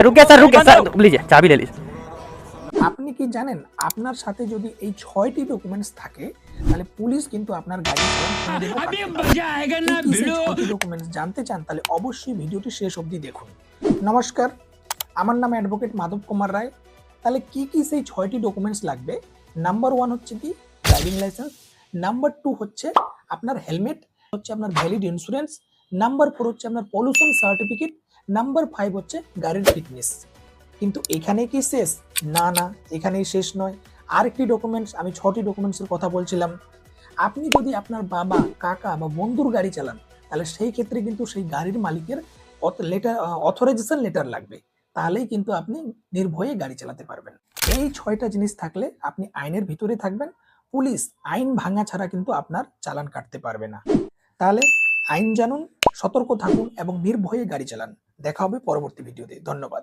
रुके सर लीजिए चाबी ले लीजिए। আপনি কি জানেন আপনার সাথে যদি এই 6টি ডকুমেন্টস থাকে তাহলে পুলিশ কিন্তু আপনার গাড়ি চালান কোনোদিনও কাটতে পারবে না। এই কি সেই 6টি ডকুমেন্টস জানতে চান তাহলে অবশ্যই ভিডিওটি শেষ অবধি দেখুন। নমস্কার, আমার নাম অ্যাডভোকেট মাধব কুমার রায়। তাহলে কি কি সেই 6টি ডকুমেন্টস লাগবে? নাম্বার 1 হচ্ছে কি ড্রাইভিং লাইসেন্স, নাম্বার 2 হচ্ছে আপনার হেলমেট, হচ্ছে আপনার ভ্যালিড ইন্স্যুরেন্স, নাম্বার 4 হচ্ছে আপনার পলিউশন সার্টিফিকেট, নাম্বার 5 হচ্ছে গাড়ির ফিটনেস। কিন্তু এখানে কি শেষ? না, এখানেই শেষ নয়। আরেকটি ডকুমেন্টস, আমি 6টি ডকুমেন্টসের কথা বলছিলাম। আপনি যদি আপনার বাবা, কাকা বা বন্ধুর গাড়ি চালান তাহলে সেই ক্ষেত্রে কিন্তু সেই গাড়ির মালিকের অথরাইজেশন লেটার লাগবে। তাহলেই কিন্তু আপনি নির্ভয়ে গাড়ি চালাতে পারবেন। এই 6টা জিনিস থাকলে আপনি আইনের ভিতরে থাকবেন। পুলিশ আইন ভাঙা ছাড়া কিন্তু আপনার চালান কাটতে পারবে না। তাহলে আইন জানুন, সতর্ক থাকুন এবং নির্ভয়ে গাড়ি চালান। দেখা হবে পরবর্তী ভিডিওতে। ধন্যবাদ।